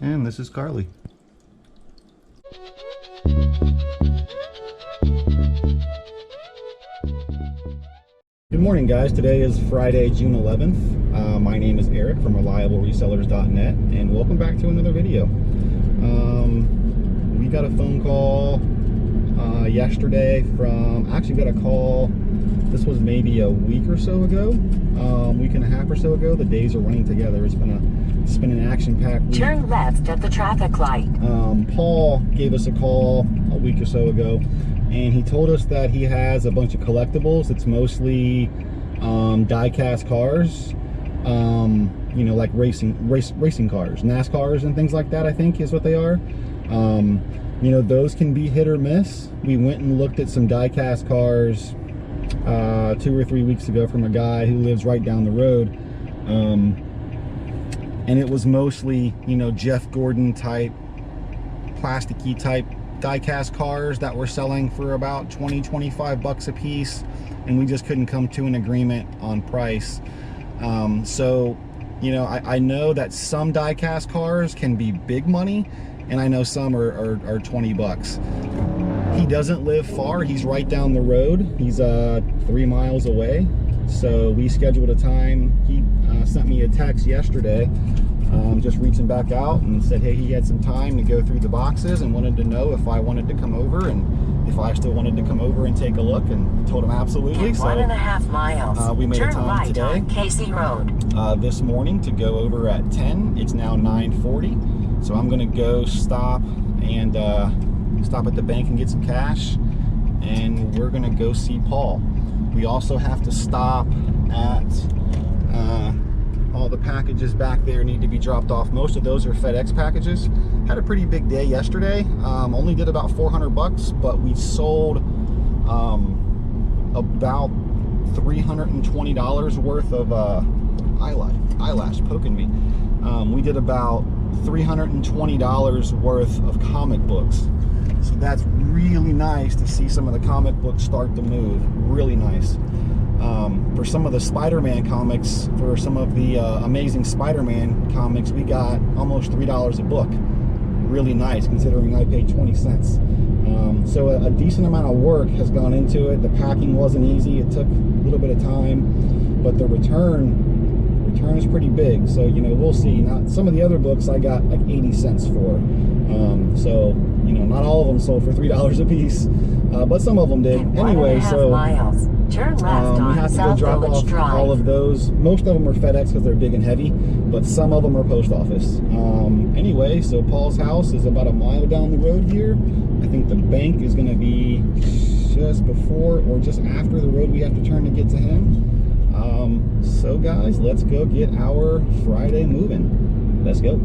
And this is Carly. Good morning, guys. Today is Friday, June 11th. My name is Eric from ReliableResellers.net, and welcome back to another video. We got a phone call yesterday from, actually got a call, this was maybe a week or so ago, week and a half or so ago. The days are running together. It's been an action-packed week. Turn left at the traffic light. Paul gave us a call a week or so ago, and he told us that he has a bunch of collectibles. It's mostly die-cast cars, you know, like racing cars, NASCARs and things like that, I think is what they are. You know, those can be hit or miss. We went and looked at some die-cast cars 2 or 3 weeks ago from a guy who lives right down the road, and it was mostly, you know, Jeff Gordon type, plasticky type die-cast cars that were selling for about 20-25 bucks a piece, and we just couldn't come to an agreement on price. So, you know, I know that some die-cast cars can be big money, and I know some are 20 bucks. He doesn't live far. He's right down the road. He's 3 miles away. So we scheduled a time. He sent me a text yesterday, just reaching back out and said, hey, he had some time to go through the boxes and wanted to know if I wanted to come over and if I still wanted to come over and take a look, and told him absolutely. In so 1.5 miles, we made a turn time right today, on Casey Road. This morning, to go over at 10. It's now 9:40. So I'm gonna go stop at the bank and get some cash, and we're gonna go see Paul. We also have to stop at all the packages back there need to be dropped off. Most of those are FedEx packages. Had a pretty big day yesterday. Only did about 400 bucks, but we sold about $320 worth of eyelash poking me. We did about $320 worth of comic books. So that's really nice to see some of the comic books start to move. Really nice. For some of the Spider-Man comics, for some of the Amazing Spider-Man comics, we got almost $3 a book. Really nice, considering I paid 20 cents. So a decent amount of work has gone into it. The packing wasn't easy. It took a little bit of time, but the return is pretty big. So, you know, we'll see. Now, some of the other books I got like 80 cents for. So, you know, not all of them sold for $3 a piece, but some of them did. Anyway, so miles. Turn left we on have to go South drop Village off Drive. all of those. Most of them are FedEx because they're big and heavy, but some of them are post office. Anyway, so Paul's house is about a mile down the road here. I think the bank is going to be just before or just after the road we have to turn to get to him. So guys, let's go get our Friday moving. Let's go.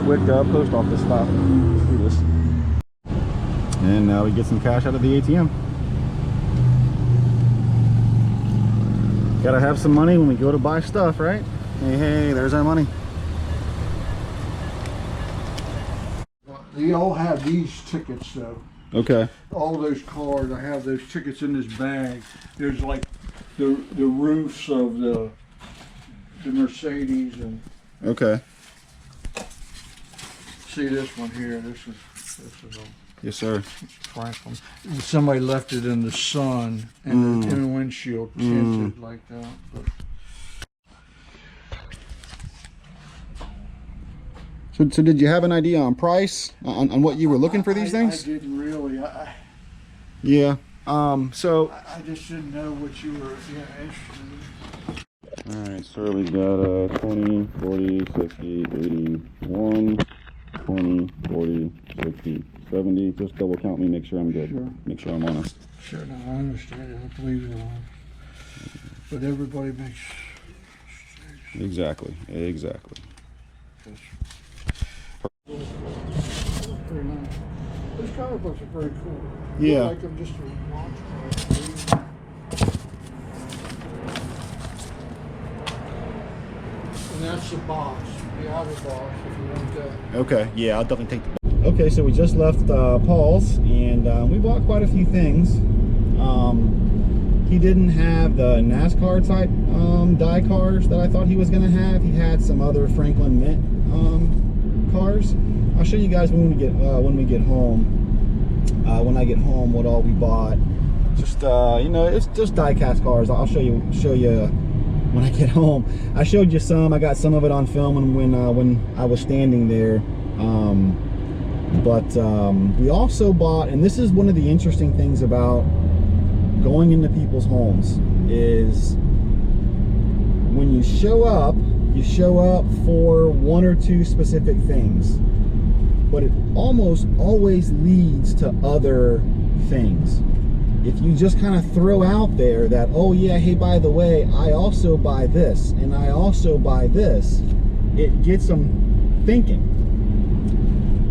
Quick post office stop. Let's do this. And now we get some cash out of the ATM. Gotta have some money when we go to buy stuff, right? Hey, there's our money. They all have these tickets though. Okay. All those cars, I have those tickets in this bag. There's like the roofs of the Mercedes and. Okay. See this one here. This is a Yes, sir. Franklin. Somebody left it in the sun and the windshield tinted like that. But. So did you have an idea on price, on what you were looking for these things? I didn't really. Yeah. So I just didn't know what you were interested in. Alright, so we got 20, 40, 60, 80, 1, 20, 40, 60, 70. Just double count me, make sure I'm good. Sure. Make sure I'm honest. Sure, no, I understand. I believe you on. But everybody makes Exactly. Very nice. Those comic books are very cool. Yeah. I like them just to watch. And that's the box, the outer box, if you want that. Okay, yeah, I'll definitely take the. Okay, so we just left Paul's, and we bought quite a few things. He didn't have the NASCAR type die cars that I thought he was going to have. He had some other Franklin Mint cars. I'll show you guys when we get home. When I get home, what all we bought. Just you know, it's just die-cast cars. I'll show you when I get home. I showed you some. I got some of it on film when I was standing there. But we also bought, and this is one of the interesting things about going into people's homes, is when you show up for one or two specific things, but it almost always leads to other things. If you just kind of throw out there that, oh yeah, hey, by the way, I also buy this and I also buy this, it gets them thinking.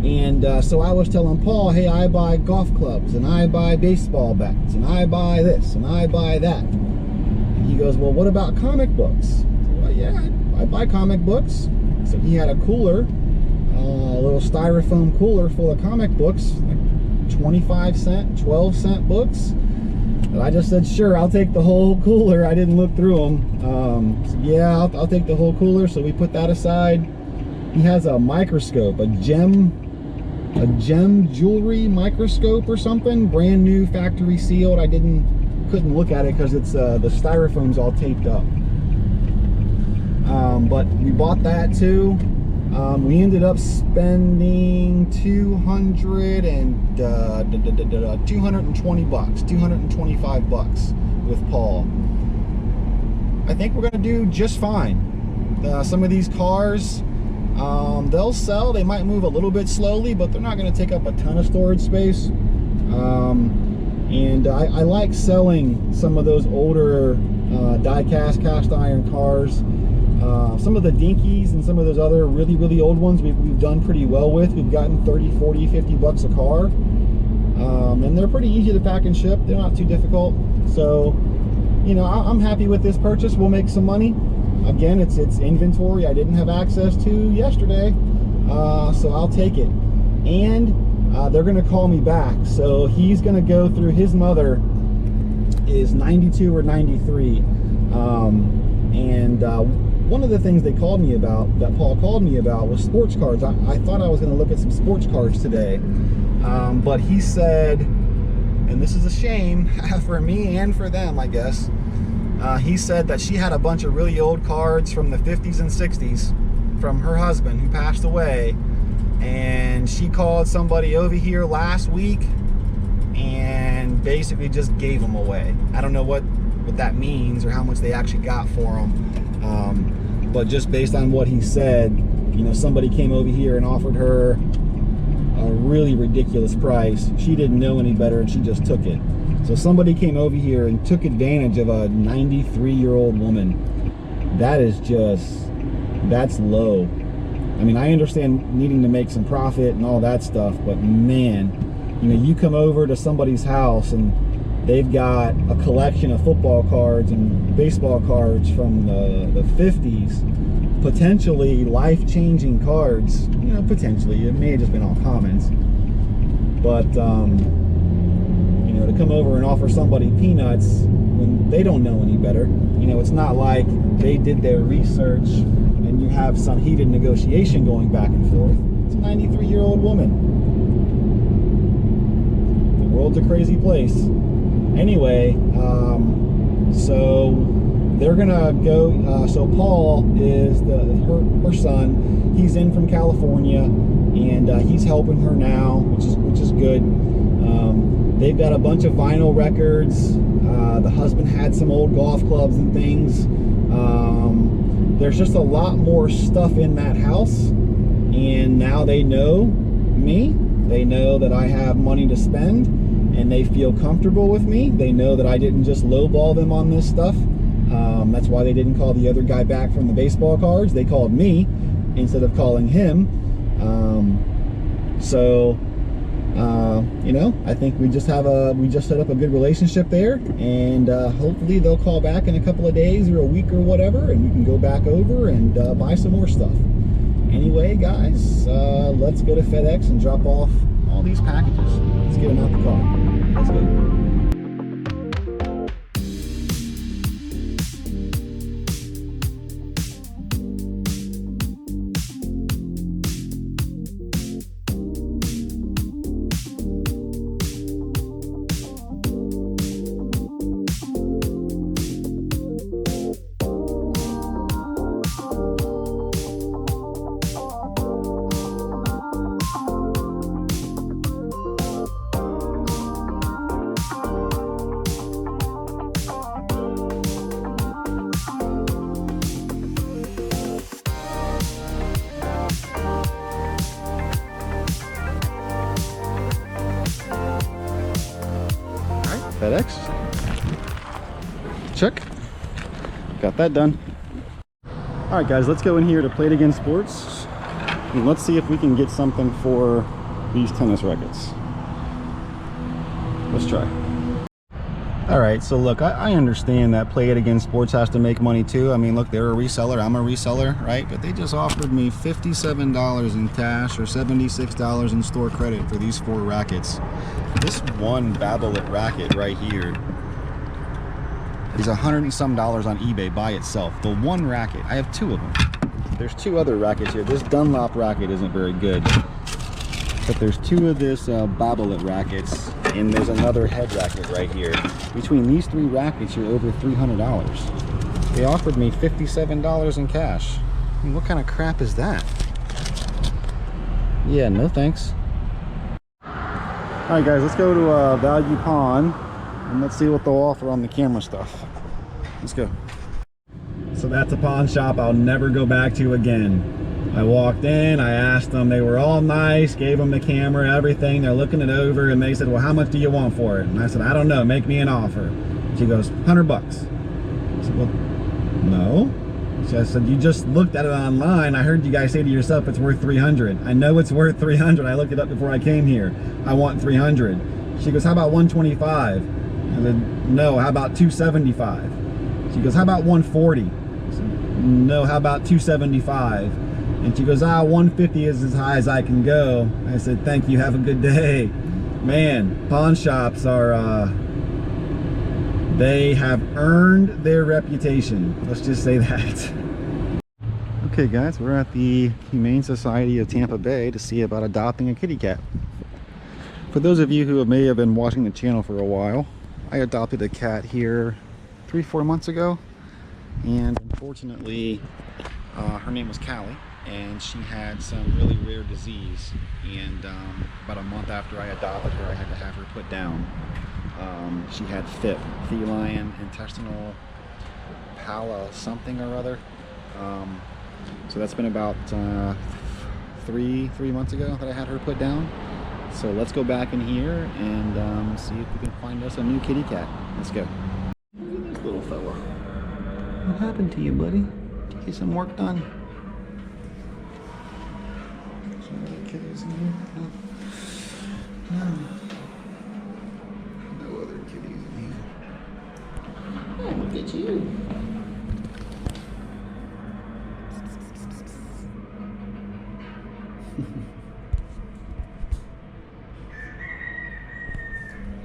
And so I was telling Paul, hey, I buy golf clubs and I buy baseball bats and I buy this and I buy that. And he goes, well, what about comic books? Well, yeah, I buy comic books. So he had a cooler, a little styrofoam cooler full of comic books, like 25-cent, 12-cent books. And I just said, sure, I'll take the whole cooler. I didn't look through them. So yeah, I'll take the whole cooler. So we put that aside. He has a microscope, a gem jewelry microscope or something, brand new, factory sealed. I couldn't look at it because it's the styrofoam's all taped up. But we bought that too. We ended up spending $220 bucks, $225 with Paul. I think we're gonna do just fine. Some of these cars, they'll sell. They might move a little bit slowly, but they're not going to take up a ton of storage space. And I like selling some of those older die-cast cast iron cars. Some of the dinkies and some of those other really, really old ones we've done pretty well with. We've gotten 30, 40, 50 bucks a car. And they're pretty easy to pack and ship. They're not too difficult. So, you know, I'm happy with this purchase. We'll make some money. Again, it's inventory I didn't have access to yesterday, so I'll take it. And they're going to call me back, so he's going to go through. His mother is 92 or 93, and one of the things they called me about, that Paul called me about, was sports cars. I thought I was going to look at some sports cars today, but he said, and this is a shame for me and for them, I guess. He said that she had a bunch of really old cards from the 50s and 60s from her husband who passed away, and she called somebody over here last week and basically just gave them away. I don't know what that means or how much they actually got for them, but just based on what he said, you know, somebody came over here and offered her a really ridiculous price. She didn't know any better and she just took it. So somebody came over here and took advantage of a 93-year-old woman. That's low. I mean, I understand needing to make some profit and all that stuff, but man, you know, you come over to somebody's house and they've got a collection of football cards and baseball cards from the 50s, potentially life-changing cards. You know, potentially. It may have just been all comments. But, you know, to come over and offer somebody peanuts when they don't know any better. You know, it's not like they did their research and you have some heated negotiation going back and forth. It's a 93-year-old woman. The world's a crazy place. Anyway, so they're gonna go, so Paul is her son. He's in from California, and he's helping her now, which is good. They've got a bunch of vinyl records. The husband had some old golf clubs and things. There's just a lot more stuff in that house, and now they know me. They know that I have money to spend, and they feel comfortable with me. They know that I didn't just lowball them on this stuff. That's why they didn't call the other guy back from the baseball cards. They called me instead of calling him. You know, I think we just set up a good relationship there, and hopefully they'll call back in a couple of days or a week or whatever, and we can go back over and buy some more stuff. Anyway, guys, let's go to FedEx and drop off all these packages. Let's get them out the car. Let's go. FedEx. Check. Got that done. All right, guys, let's go in here to Play It Again Sports, and let's see if we can get something for these tennis rackets. Let's try. All right, so look, I understand that Play It Again Sports has to make money too. I mean, look, they're a reseller. I'm a reseller, right? But they just offered me $57 in cash or $76 in store credit for these 4 rackets. This one Babolat racket right here is $100 and some on eBay by itself. The one racket. I have 2 of them. There's 2 other rackets here. This Dunlop racket isn't very good, but there's 2 of this Babolat rackets, and there's another head racket right here. Between these 3 rackets, you're over $300. They offered me $57 in cash. I mean, what kind of crap is that? Yeah, no thanks. All right, guys, let's go to Value Pawn, and let's see what they'll offer on the camera stuff. Let's go. So that's a pawn shop I'll never go back to again. I walked in, I asked them, they were all nice, gave them the camera, everything. They're looking it over, and they said, well, how much do you want for it? And I said, I don't know, make me an offer. She goes, $100. I said, well, no. I said, you just looked at it online. I heard you guys say to yourself it's worth $300. I know it's worth $300. I looked it up before I came here. I want $300. She goes, how about $125? I said, no, how about $275? She goes, how about $140? I said, no, how about $275? And she goes, $150 is as high as I can go. I said, thank you, have a good day. Man, pawn shops are, they have earned their reputation. Let's just say that. Okay, guys, we're at the Humane Society of Tampa Bay to see about adopting a kitty cat. For those of you who may have been watching the channel for a while, I adopted a cat here 3-4 months ago, and unfortunately her name was Callie, and she had some really rare disease, and about a month after I adopted her, I had to have her put down. She had FIP, feline intestinal pala something or other. So that's been about 3 months ago that I had her put down. So let's go back in here and see if we can find us a new kitty cat. Let's go. Look at this little fella. What happened to you, buddy? Did you get some work done? Some other kitties in here? No. No. No other kitties in here. Oh, look at you.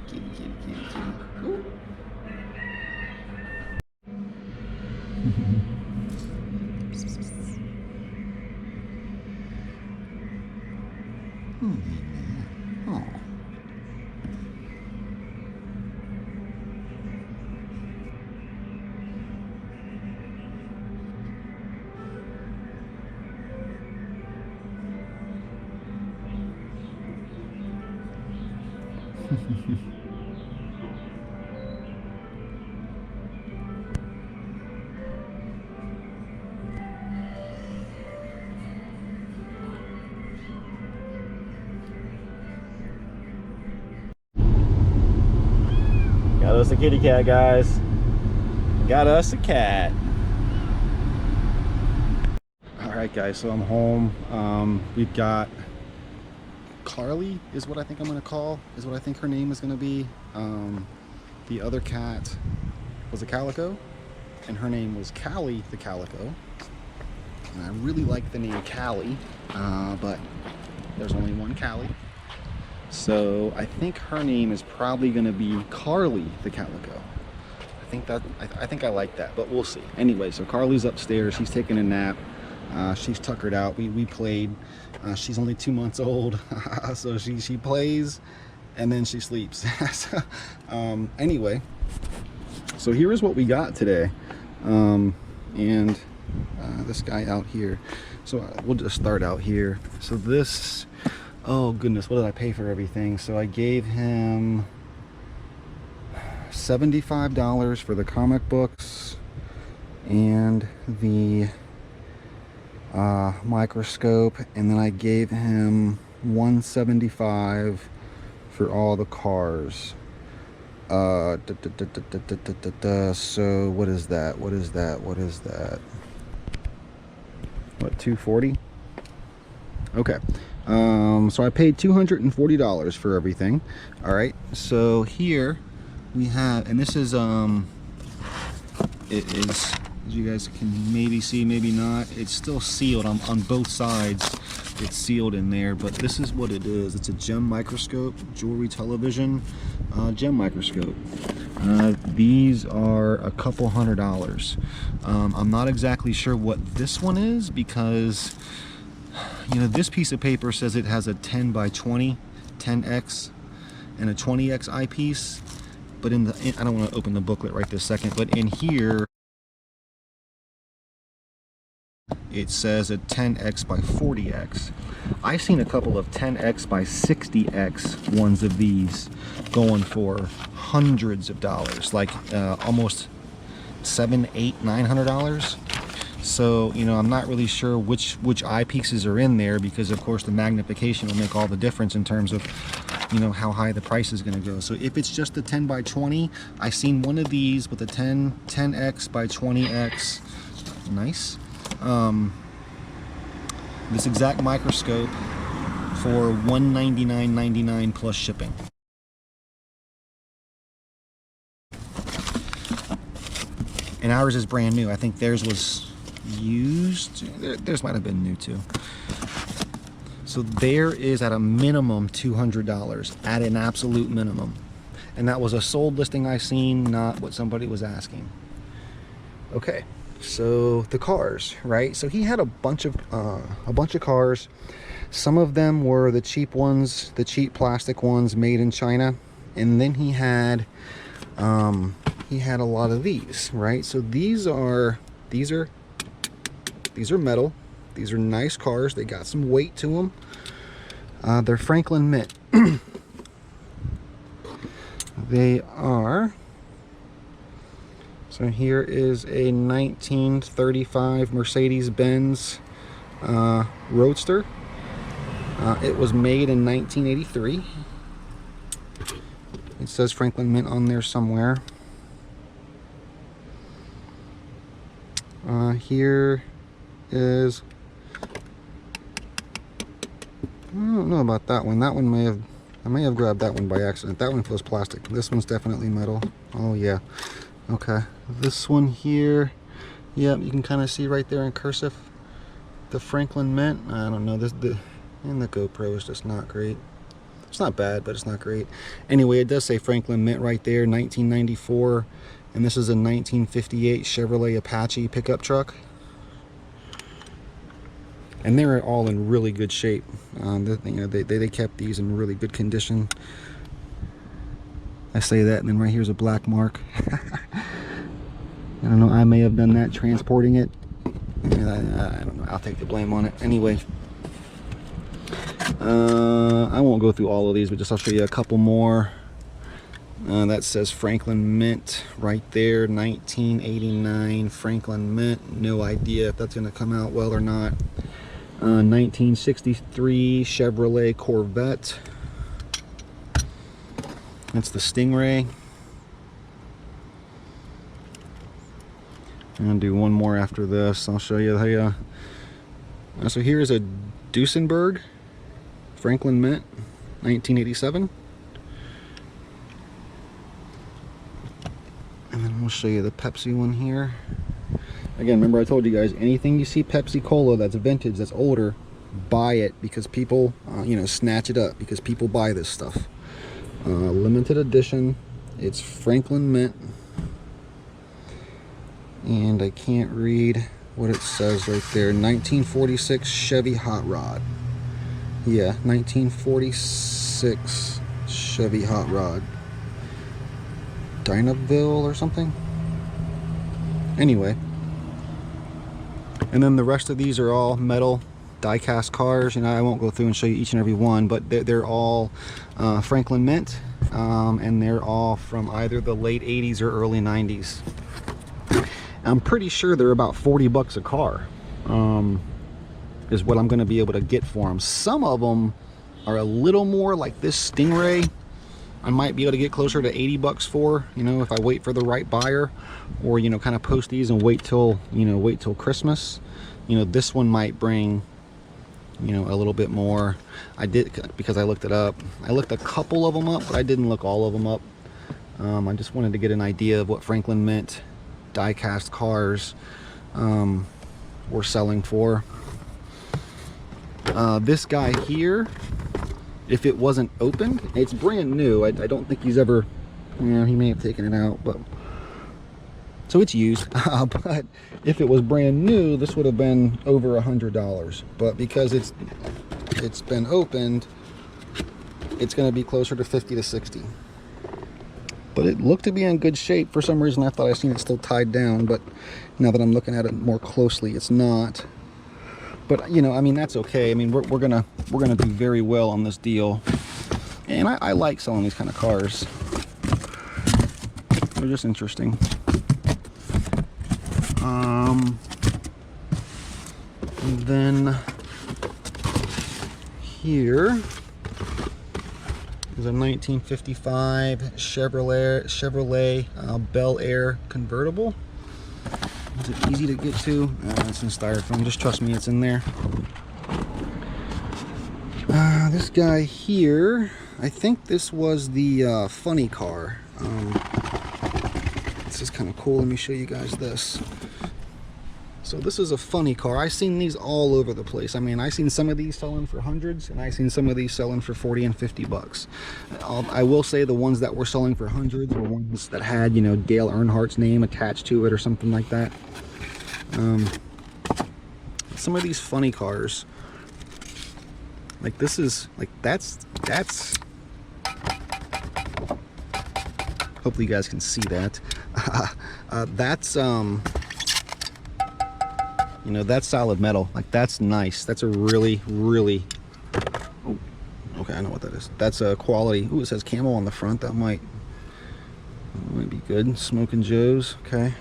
Kitty, kitty, kitty, kitty. Ooh. Oh. So it's the kitty cat, guys. Got us a cat. All right, guys, so I'm home. We've got Carly is what I think I'm gonna call, is what I think her name is gonna be. The other cat was a calico, and her name was Callie the calico. And I really like the name Callie, but there's only one Callie. So I think her name is probably gonna be Carly the calico. I think I like that, but we'll see. Anyway, so Carly's upstairs, she's taking a nap. She's tuckered out. We played. She's only 2 months old, so she plays and then she sleeps. So, anyway, so here is what we got today, and this guy out here. So we'll just start out here. So this, oh goodness, what did I pay for everything? So I gave him $75 for the comic books and the microscope, and then I gave him $175 for all the cars. So what is that? What $240? Okay. So I paid $240 for everything. All right, so here we have, and this is it is, as you guys can maybe see, maybe not, it's still sealed on both sides. It's sealed in there, but this is what it is. It's a gem microscope, jewelry television gem microscope. These are a couple $100. I'm not exactly sure what this one is, because you know, this piece of paper says it has a 10 by 20 10x and a 20x eyepiece, but in the, I don't want to open the booklet right this second, but in here it says a 10x by 40x. I've seen a couple of 10x by 60x ones of these going for hundreds of dollars, like almost $700, $800, $900. So, you know, I'm not really sure which eyepieces are in there, because of course the magnification will make all the difference in terms of, you know, how high the price is going to go. So if it's just a 10 by 20, I've seen one of these with a 10x by 20x. Nice. This exact microscope for $199.99 plus shipping. And ours is brand new. I think theirs was used. Theirs might have been new too. So there is at a minimum $200, at an absolute minimum. And that was a sold listing I seen, not what somebody was asking. Okay. So the cars, right? So he had a bunch of cars. Some of them were the cheap ones, the cheap plastic ones made in China, and then he had a lot of these, right? So these are metal. These are nice cars. They got some weight to them. They're Franklin Mint. They are. So here is a 1935 Mercedes-Benz Roadster. It was made in 1983. It says Franklin Mint on there somewhere. Here is, I don't know about that one. That one I may have grabbed that one by accident. That one feels plastic. This one's definitely metal. Oh yeah. Okay, this one here, yep, you can kind of see right there in cursive, the Franklin Mint. I don't know, and the GoPro is just not great. It's not bad, but it's not great. Anyway, it does say Franklin Mint right there, 1994, and this is a 1958 Chevrolet Apache pickup truck. And they're all in really good shape. You know, they kept these in really good condition. I say that, and then right here's a black mark. I don't know, I may have done that transporting it. I don't know, I'll take the blame on it. Anyway, I won't go through all of these, but just I'll show you a couple more. That says Franklin Mint right there, 1989 Franklin Mint. No idea if that's going to come out well or not. 1963 Chevrolet Corvette. That's the Stingray. I'm gonna do one more after this. I'll show you the so here's a Duesenberg Franklin Mint 1987, and then we'll show you the Pepsi one here. Again, remember I told you guys, anything you see Pepsi Cola that's vintage, that's older, buy it, because people you know, snatch it up because people buy this stuff. Limited edition. It's Franklin Mint, and I can't read what it says right there. 1946 Chevy Hot Rod. Yeah, 1946 Chevy Hot Rod. Dynaville or something. Anyway, and then the rest of these are all metal die-cast cars. You know, I won't go through and show you each and every one, but they're all Franklin Mint, and they're all from either the late 80s or early 90s. I'm pretty sure they're about 40 bucks a car, is what I'm going to be able to get for them. Some of them are a little more, like this Stingray. I might be able to get closer to 80 bucks for, you know, if I wait for the right buyer, or, you know, kind of post these and wait till, you know, wait till Christmas. You know, this one might bring, you know, a little bit more. I did, because I looked it up. I looked a couple of them up, but I didn't look all of them up. I just wanted to get an idea of what Franklin Mint die-cast cars were selling for. This guy here, if it wasn't opened, it's brand new. I don't think he's ever, you know, he may have taken it out, but so it's used. But if it was brand new, this would have been over $100. But because it's been opened, it's going to be closer to 50 to 60. But it looked to be in good shape. For some reason I thought I seen it still tied down, but now that I'm looking at it more closely, it's not. But, you know, I mean, that's okay. I mean, we're gonna do very well on this deal, and I like selling these kind of cars. They're just interesting. And then here is a 1955 Chevrolet Bel Air convertible. Is it easy to get to? It's in styrofoam. Just trust me, it's in there. This guy here, I think this was the funny car. This is kind of cool. Let me show you guys this. So this is a funny car. I've seen these all over the place. I mean, I've seen some of these selling for hundreds, and I've seen some of these selling for 40 and 50 bucks. I will say the ones that were selling for hundreds were ones that had, you know, Dale Earnhardt's name attached to it or something like that. Some of these funny cars, like this is, like that's hopefully you guys can see that. That's you know, that's solid metal. Like, that's nice. That's a really, really, oh, okay, I know what that is. That's a quality. Ooh, it says Camel on the front. That might be good. Smoking Joe's. Okay,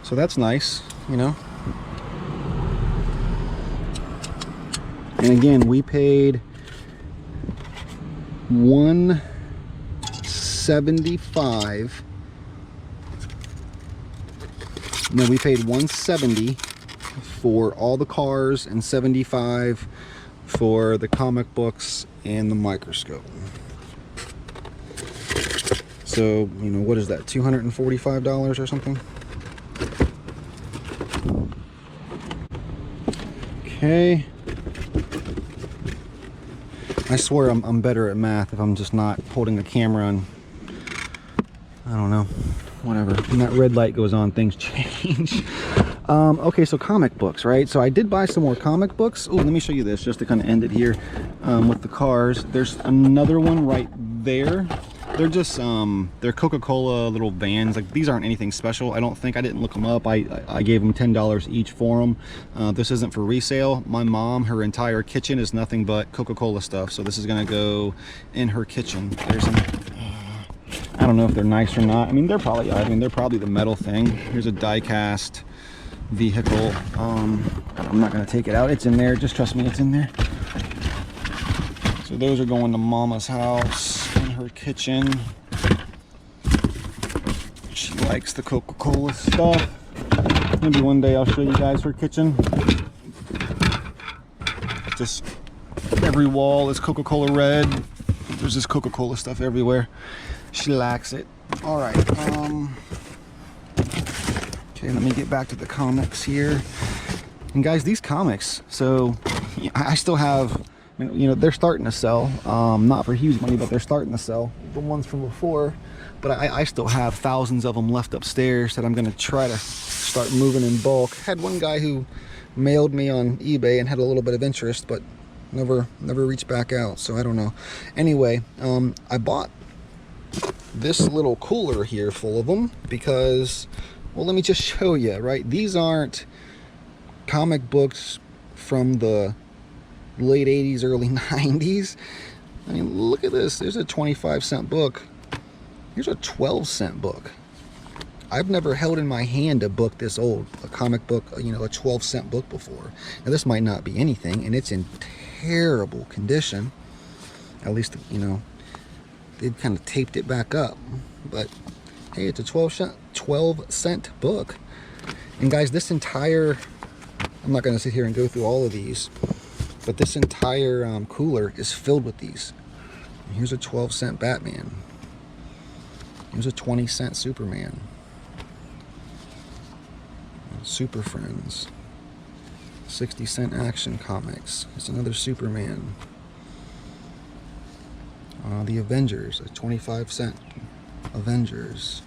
so that's nice, you know. And again, we paid $175. No, we paid $170 for all the cars and $75 for the comic books and the microscope. So, you know, what is that? $245 or something? Okay. I swear I'm better at math if I'm just not holding the camera and I don't know, whatever. When that red light goes on, things change. Okay, so comic books, right? So I did buy some more comic books. Oh, let me show you this just to kind of end it here with the cars. There's another one right there. They're just they're Coca-Cola little vans. Like, these aren't anything special, I don't think. I didn't look them up. I gave them $10 each for them. This isn't for resale. My mom, her entire kitchen is nothing but Coca-Cola stuff, so this is gonna go in her kitchen. There's an, I don't know if they're nice or not. I mean, they're probably the metal thing. Here's a die-cast vehicle. I'm not gonna take it out. It's in there. Just trust me, it's in there. So those are going to Mama's house. Her kitchen. She likes the Coca-Cola stuff. Maybe one day I'll show you guys her kitchen. Just every wall is Coca-Cola red. There's just Coca-Cola stuff everywhere. She lacks it. All right. Okay, let me get back to the comics here. And guys, these comics, so I still have, you know, they're starting to sell. Not for huge money, but they're starting to sell. The ones from before. But I still have thousands of them left upstairs that I'm going to try to start moving in bulk. Had one guy who mailed me on eBay and had a little bit of interest, but never reached back out, so I don't know. Anyway, I bought this little cooler here full of them because, well, let me just show you, right? These aren't comic books from the late 80s, early 90s. I mean, look at this. There's a 25-cent book. Here's a 12-cent book. I've never held in my hand a book this old, a comic book, you know, a 12-cent book before. Now, this might not be anything, and it's in terrible condition. At least, you know, they've kind of taped it back up. But, hey, it's a 12-cent book. And, guys, this entire, I'm not going to sit here and go through all of these, but this entire cooler is filled with these. And here's a 12-cent Batman. Here's a 20-cent Superman. Super Friends. 60-cent Action Comics. It's another Superman. The Avengers, a 25-cent Avengers.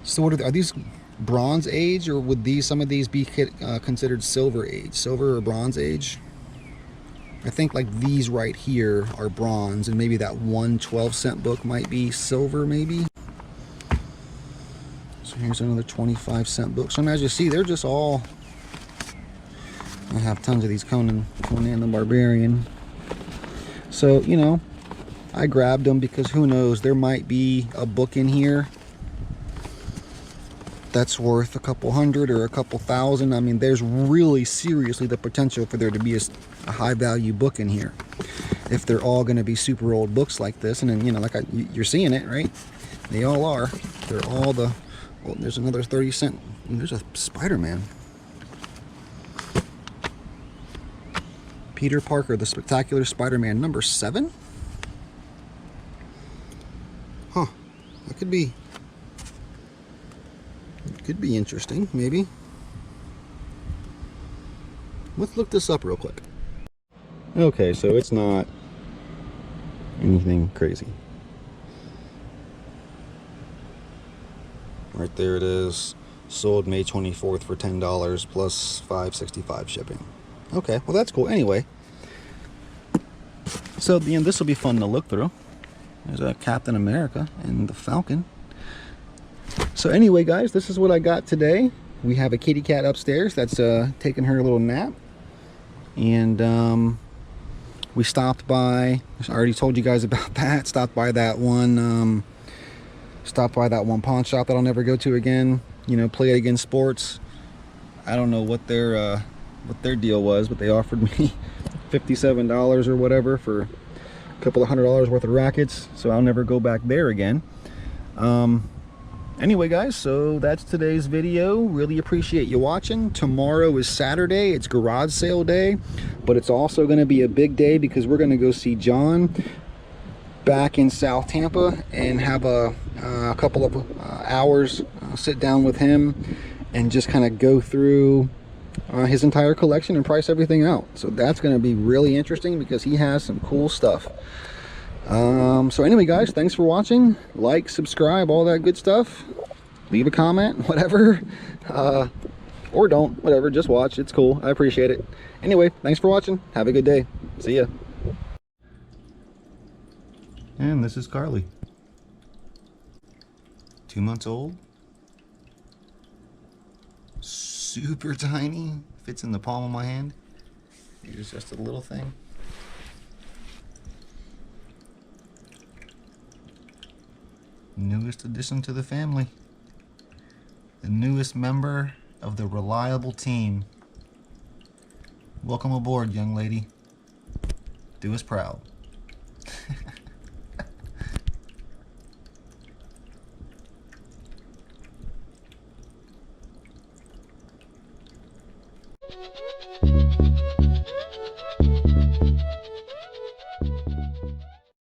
So what are these Bronze Age, or would some of these be considered Silver Age? Silver or Bronze Age? I think like these right here are bronze, and maybe that one 12-cent book might be silver, maybe. So here's another 25-cent book. So as you see, they're just all, I have tons of these Conan the Barbarian. So, you know, I grabbed them because who knows, there might be a book in here that's worth a couple hundred or a couple thousand. I mean, there's really seriously the potential for there to be a high value book in here if they're all going to be super old books like this. And then, you know, like you're seeing it, right? They all are. They're all the, well, there's another 30-cent, there's a Spider-Man. Peter Parker, the Spectacular Spider-Man, number 7. Huh, that could be interesting, maybe. Let's look this up real quick. Okay, so it's not anything crazy. Right there it is. Sold May 24th for $10 plus $5.65 shipping. Okay, well that's cool. Anyway, so you know, this will be fun to look through. There's a Captain America and the Falcon. So anyway, guys, this is what I got today. We have a kitty cat upstairs that's taking her little nap. And we stopped by, I already told you guys about that. Stopped by that one pawn shop that I'll never go to again. You know, Play It Again Sports. I don't know what their deal was, but they offered me $57 or whatever for a couple of $100 worth of rackets. So I'll never go back there again. Anyway, guys, so that's today's video. Really appreciate you watching. Tomorrow is Saturday. It's garage sale day, but it's also going to be a big day because we're going to go see John back in South Tampa and have a couple of hours, sit down with him and just kind of go through his entire collection and price everything out. So that's going to be really interesting because he has some cool stuff. So anyway, guys, thanks for watching. Like, subscribe, all that good stuff. Leave a comment, whatever, or don't, whatever, just watch. It's cool. I appreciate it. Anyway, thanks for watching. Have a good day. See ya. And this is Carly. 2 months old. Super tiny. Fits in the palm of my hand. Here's just a little thing. Newest addition to the family. The newest member of the reliable team. Welcome aboard, young lady. Do us proud.